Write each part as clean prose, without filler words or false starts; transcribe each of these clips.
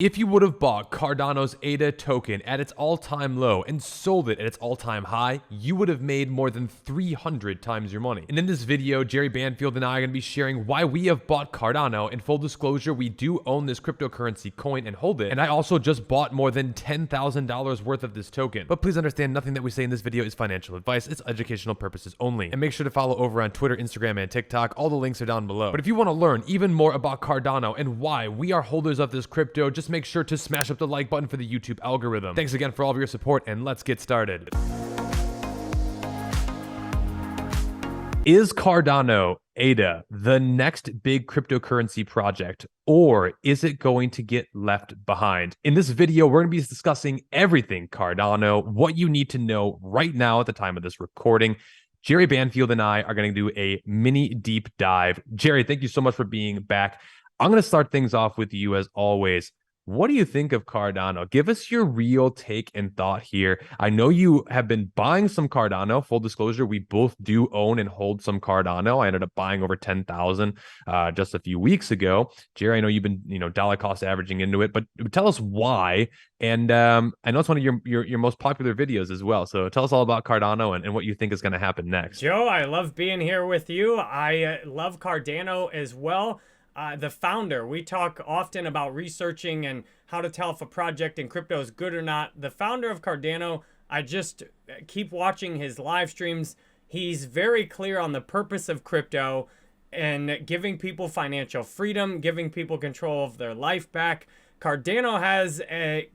If you would have bought Cardano's ADA token at its all-time low and sold it at its all-time high, you would have made more than 300 times your money. And in this video, Jerry Banfield and I are going to be sharing why we have bought Cardano. In full disclosure, we do own this cryptocurrency coin and hold it. And I also just bought more than $10,000 worth of this token. But please understand, nothing that we say in this video is financial advice. It's educational purposes only. And make sure to follow over on Twitter, Instagram, and TikTok. All the links are down below. But if you want to learn even more about Cardano and why we are holders of this crypto, just make sure to smash up the like button for the YouTube algorithm. Thanks again for all of your support, and let's get started. Is Cardano ADA the next big cryptocurrency project, or is it going to get left behind? In this video, we're going to be discussing everything Cardano, what you need to know right now at the time of this recording. Jerry Banfield and I are going to do a mini deep dive. Jerry, thank you so much for being back. I'm going to start things off with you as always. What do you think of Cardano? Give us your real take and thought here. I know you have been buying some Cardano. Full disclosure, we both do own and hold some Cardano. I ended up buying over 10,000 just a few weeks ago. Jerry, I know you've been dollar cost averaging into it, but tell us why. And I know it's one of your most popular videos as well. So tell us all about Cardano and what you think is going to happen next. Joe, I love being here with you. I love Cardano as well. The founder, we talk often about researching and how to tell if a project in crypto is good or not. The founder of Cardano, I just keep watching his live streams. He's very clear on the purpose of crypto and giving people financial freedom, giving people control of their life back. Cardano has,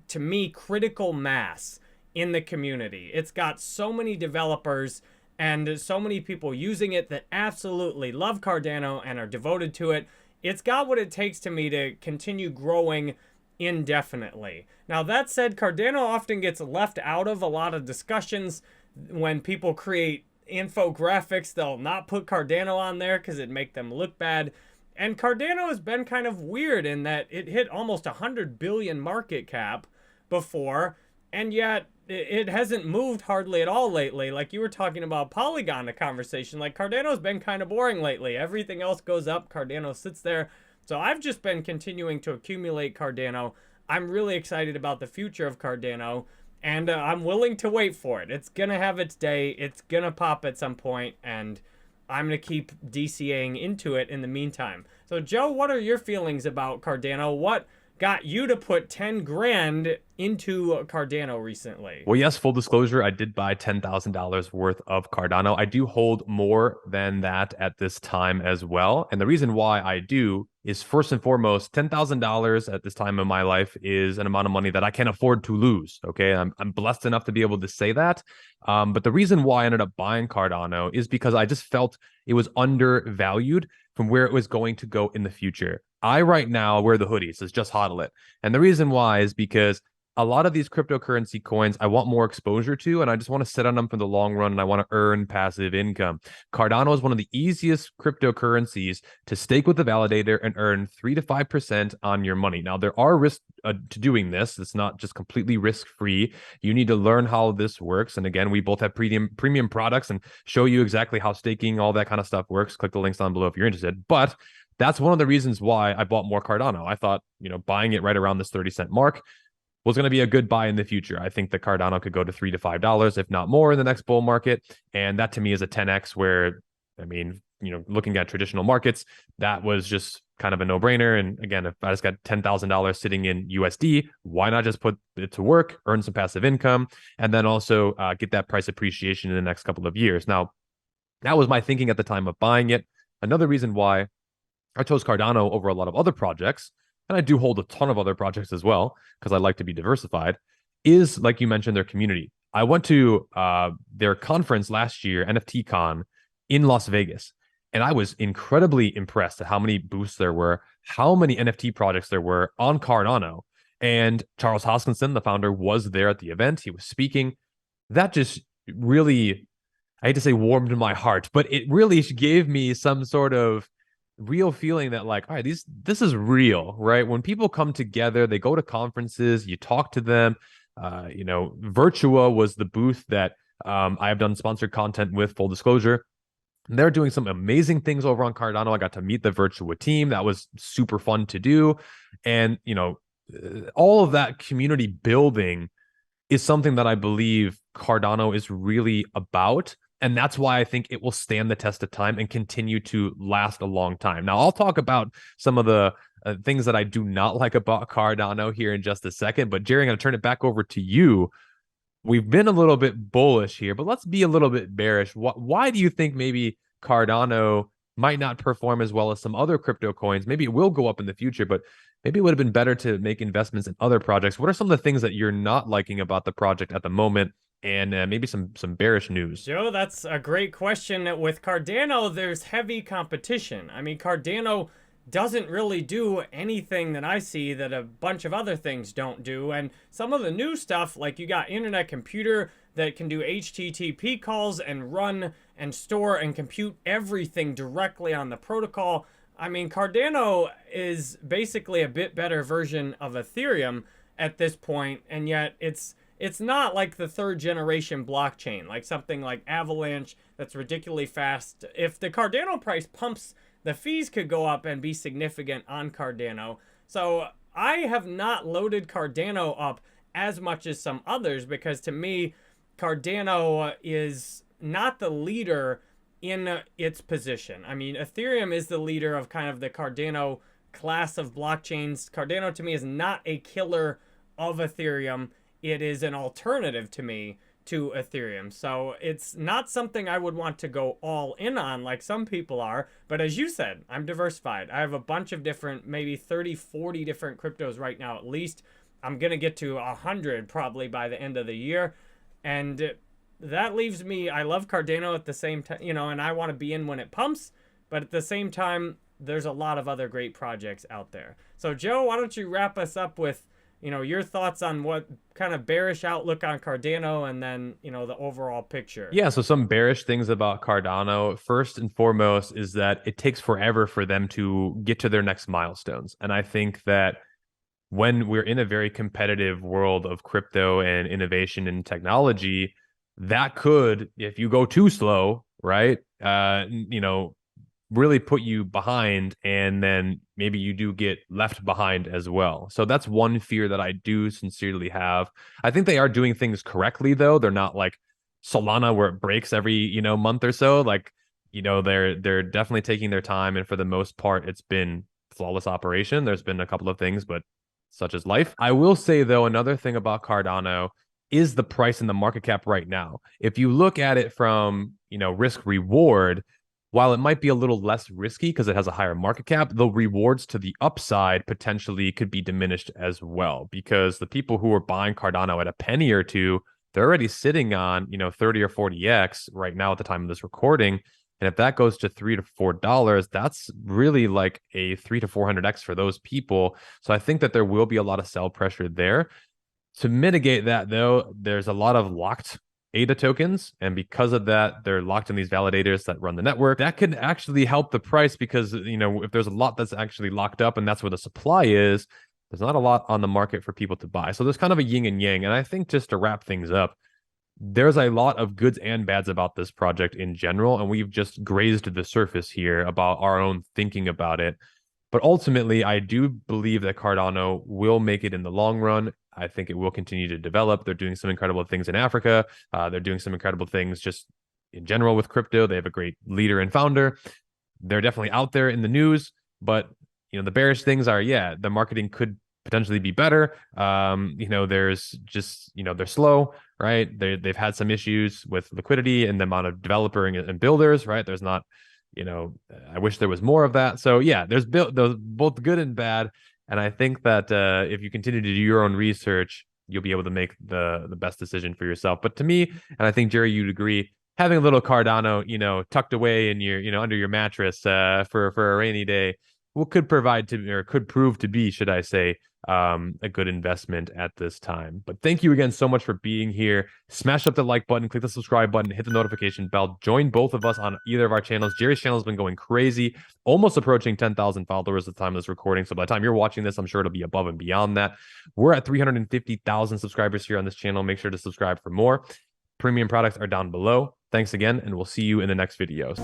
to me, critical mass in the community. It's got so many developers and so many people using it that absolutely love Cardano and are devoted to it. It's got what it takes to me to continue growing indefinitely. Now, that said, Cardano often gets left out of a lot of discussions. When people create infographics, they'll not put Cardano on there because it'd make them look bad. And Cardano has been kind of weird in that it hit almost 100 billion market cap before, and yet it hasn't moved hardly at all lately. Like you were talking about Polygon, a conversation, like Cardano's been kind of boring lately. Everything else goes up, Cardano sits there. So I've just been continuing to accumulate Cardano. I'm really excited about the future of Cardano, and I'm willing to wait for it. It's gonna have its day, it's gonna pop at some point, and I'm gonna keep DCAing into it in the meantime. So Joe, what are your feelings about Cardano? What got you to put 10 grand into Cardano recently? Well, yes, full disclosure, I did buy $10,000 worth of Cardano. I do hold more than that at this time as well. And the reason why I do is, first and foremost, $10,000 at this time in my life is an amount of money that I can't afford to lose. Okay, I'm blessed enough to be able to say that. But the reason why I ended up buying Cardano is because I just felt it was undervalued from where it was going to go in the future. I right now wear the hoodies. It's just hodl it. And the reason why is because a lot of these cryptocurrency coins I want more exposure to, and I just want to sit on them for the long run, and I want to earn passive income. Cardano is one of the easiest cryptocurrencies to stake with the validator and earn 3 to 5% on your money. Now, there are risks to doing this. It's not just completely risk-free. You need to learn how this works. And again, we both have premium products and show you exactly how staking, all that kind of stuff works. Click the links down below if you're interested. But that's one of the reasons why I bought more Cardano. I thought, buying it right around this 30-cent mark was going to be a good buy in the future. I think the Cardano could go to $3 to $5, if not more, in the next bull market. And that to me is a 10x where, looking at traditional markets, that was just kind of a no-brainer. And again, if I just got $10,000 sitting in USD, why not just put it to work, earn some passive income, and then also get that price appreciation in the next couple of years? Now, that was my thinking at the time of buying it. Another reason why I chose Cardano over a lot of other projects, and I do hold a ton of other projects as well, because I like to be diversified, is, like you mentioned, their community. I went to their conference last year, NFT Con, in Las Vegas, and I was incredibly impressed at how many booths there were, how many NFT projects there were on Cardano. And Charles Hoskinson, the founder, was there at the event. He was speaking. That just really, I hate to say warmed my heart, but it really gave me some sort of real feeling that, like, all right, this is real, right? When people come together, they go to conferences, you talk to them. Virtua was the booth that I have done sponsored content with, full disclosure. And they're doing some amazing things over on Cardano. I got to meet the Virtua team. That was super fun to do. And, all of that community building is something that I believe Cardano is really about. And that's why I think it will stand the test of time and continue to last a long time. Now, I'll talk about some of the things that I do not like about Cardano here in just a second. But Jerry, I'm going to turn it back over to you. We've been a little bit bullish here, but let's be a little bit bearish. Why do you think maybe Cardano might not perform as well as some other crypto coins? Maybe it will go up in the future, but maybe it would have been better to make investments in other projects. What are some of the things that you're not liking about the project at the moment? And maybe some bearish news. Joe, that's a great question. With Cardano, there's heavy competition. I mean, Cardano doesn't really do anything that I see that a bunch of other things don't do. And some of the new stuff, like you got internet computer that can do HTTP calls and run and store and compute everything directly on the protocol. I mean, Cardano is basically a bit better version of Ethereum at this point, and yet it's not like the third generation blockchain, like something like Avalanche that's ridiculously fast. If the Cardano price pumps, the fees could go up and be significant on Cardano. So I have not loaded Cardano up as much as some others because to me, Cardano is not the leader in its position. I mean, Ethereum is the leader of kind of the Cardano class of blockchains. Cardano to me is not a killer of Ethereum. It is an alternative to me to Ethereum. So it's not something I would want to go all in on like some people are. But as you said, I'm diversified. I have a bunch of different, maybe 30, 40 different cryptos right now at least. I'm going to get to 100 probably by the end of the year. And that leaves me, I love Cardano at the same time, you know, and I want to be in when it pumps. But at the same time, there's a lot of other great projects out there. So Joe, why don't you wrap us up with your thoughts on what kind of bearish outlook on Cardano and then, the overall picture. Yeah, so some bearish things about Cardano. First and foremost is that it takes forever for them to get to their next milestones. And I think that when we're in a very competitive world of crypto and innovation and technology, that could, if you go too slow, right, really put you behind, and then maybe you do get left behind as well. So that's one fear that I do sincerely have. I think they are doing things correctly, though. They're not like Solana where it breaks every month or so. Like, they're definitely taking their time, and for the most part, it's been flawless operation. There's been a couple of things, but such is life. I will say, though, another thing about Cardano is the price and the market cap right now. If you look at it from risk reward, while it might be a little less risky because it has a higher market cap, the rewards to the upside potentially could be diminished as well, because the people who are buying Cardano at a penny or two, they're already sitting on 30 or 40x right now at the time of this recording. And if that goes to $3 to $4, that's really like a 300 to 400x for those people. So I think that there will be a lot of sell pressure there. To mitigate that, though, there's a lot of locked ADA tokens, and because of that, they're locked in these validators that run the network. That could actually help the price because if there's a lot that's actually locked up and that's where the supply is, there's not a lot on the market for people to buy. So there's kind of a yin and yang. And I think just to wrap things up, there's a lot of goods and bads about this project in general, and we've just grazed the surface here about our own thinking about it. But ultimately, I do believe that Cardano will make it in the long run. I think it will continue to develop. They're doing some incredible things in Africa. They're doing some incredible things just in general with crypto. They have a great leader and founder. They're definitely out there in the news, but the bearish things are, the marketing could potentially be better. There's just, they're slow, right? They've had some issues with liquidity and the amount of developer and builders, right? There's not, I wish there was more of that. So there's both good and bad. And I think that if you continue to do your own research, you'll be able to make the best decision for yourself. But to me, and I think Jerry, you'd agree, having a little Cardano, tucked away in your, under your mattress for a rainy day, could prove to be, should I say, a good investment at this time. But thank you again so much for being here. Smash up the like button, click the subscribe button, hit the notification bell, join both of us on either of our channels. Jerry's channel has been going crazy, almost approaching 10,000 followers at the time of this recording. So by the time you're watching this, I'm sure it'll be above and beyond that. We're at 350,000 subscribers here on this channel. Make sure to subscribe for more. Premium products are down below. Thanks again, and we'll see you in the next videos.